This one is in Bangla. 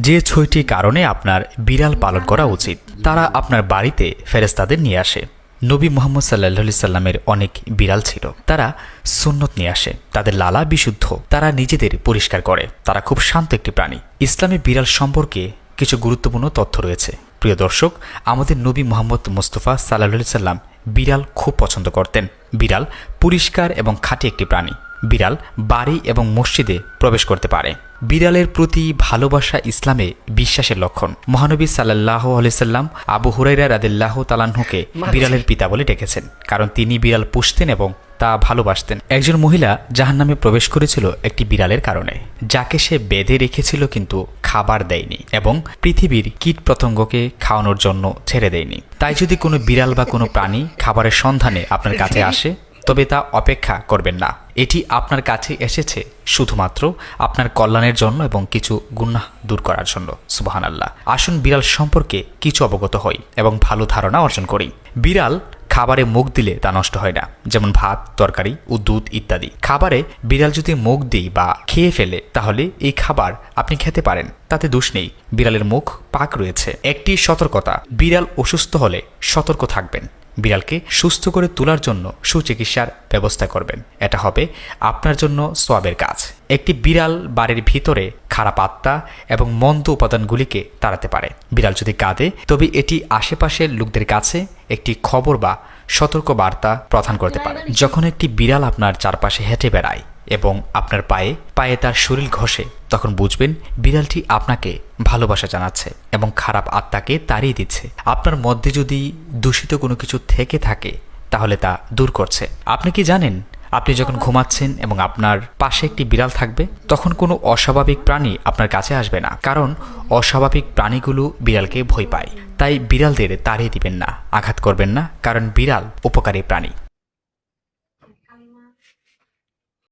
যে ৬টি কারণে আপনার বিড়াল পালন করা উচিত। তারা আপনার বাড়িতে ফেরেশতাদের নিয়ে আসে। নবী মুহাম্মদ সাল্লাল্লাহু আলাইহি সাল্লামের অনেক বিড়াল ছিল। তারা সুন্নত নিয়ে আসে। তাদের লালা বিশুদ্ধ। তারা নিজেদের পরিষ্কার করে। তারা খুব শান্ত একটি প্রাণী। ইসলামে বিড়াল সম্পর্কে কিছু গুরুত্বপূর্ণ তথ্য রয়েছে। প্রিয় দর্শক, আমাদের নবী মুহাম্মদ মুস্তাফা সাল্লাল্লাহু আলাইহি সাল্লাম বিড়াল খুব পছন্দ করতেন। বিড়াল পরিষ্কার এবং খাঁটি একটি প্রাণী। বিড়াল বাড়ি এবং মসজিদে প্রবেশ করতে পারে। বিড়ালের প্রতি ভালোবাসা ইসলামে বিশ্বাসের লক্ষণ। মহানবী সাল্লাল্লাহু আলাইহি সাল্লাম আবু হুরায়রা রাদিয়াল্লাহু তাআলা আনহুকে বিড়ালের পিতা বলে ডেকেছেন, কারণ তিনি বিড়াল পুষতেন এবং তা ভালোবাসতেন। একজন মহিলা জাহান্নামে প্রবেশ করেছিল একটি বিড়ালের কারণে, যাকে সে বেঁধে রেখেছিল কিন্তু খাবার দেয়নি এবং পৃথিবীর কীট পতঙ্গকে খাওয়ানোর জন্য ছেড়ে দেয়নি। তাই যদি কোনো বিড়াল বা কোনো প্রাণী খাবারের সন্ধানে আপনার কাছে আসে, তবে তা অপেক্ষা করবেন না। এটি আপনার কাছে এসেছে শুধুমাত্র আপনার কল্যাণের জন্য এবং কিছু গুনাহ দূর করার জন্য। সুবহানাল্লাহ। আসুন বিড়াল সম্পর্কে কিছু অবগত হই এবং ভালো ধারণা অর্জন করি। বিড়াল খাবারে মুখ দিলে তা নষ্ট হয় না, যেমন ভাত, তরকারি ও দুধ ইত্যাদি। খাবারে বিড়াল যদি মুখ দিই বা খেয়ে ফেলে, তাহলে এই খাবার আপনি খেতে পারেন, তাতে দোষ নেই। বিড়ালের মুখ পাক রয়েছে। একটি সতর্কতা: বিড়াল অসুস্থ হলে সতর্ক থাকবেন। বিড়ালকে সুস্থ করে তোলার জন্য সুচিকিৎসার ব্যবস্থা করবেন। এটা হবে আপনার জন্য সওয়াবের কাজ। একটি বিড়াল বাড়ির ভিতরে খারাপ আত্মা এবং মন্দ উপাদানগুলিকে তাড়াতে পারে। বিড়াল যদি কাঁদে, তবে এটি আশেপাশের লোকদের কাছে একটি খবর বা সতর্ক বার্তা প্রদান করতে পারে। যখন একটি বিড়াল আপনার চারপাশে হেঁটে বেড়ায় এবং আপনার পায়ে পায়ে তার শরীর ঘষে, তখন বুঝবেন বিড়ালটি আপনাকে ভালোবাসা জানাচ্ছে এবং খারাপ আত্মাকে তাড়িয়ে দিচ্ছে। আপনার মধ্যে যদি দূষিত কোনো কিছু থেকে থাকে, তাহলে তা দূর করছে। আপনি কি জানেন, আপনি যখন ঘুমাচ্ছেন এবং আপনার পাশে একটি বিড়াল থাকবে, তখন কোনো অস্বাভাবিক প্রাণী আপনার কাছে আসবে না, কারণ অস্বাভাবিক প্রাণীগুলো বিড়ালকে ভয় পায়। তাই বিড়ালদের তাড়িয়ে দিবেন না, আঘাত করবেন না, কারণ বিড়াল উপকারী প্রাণী।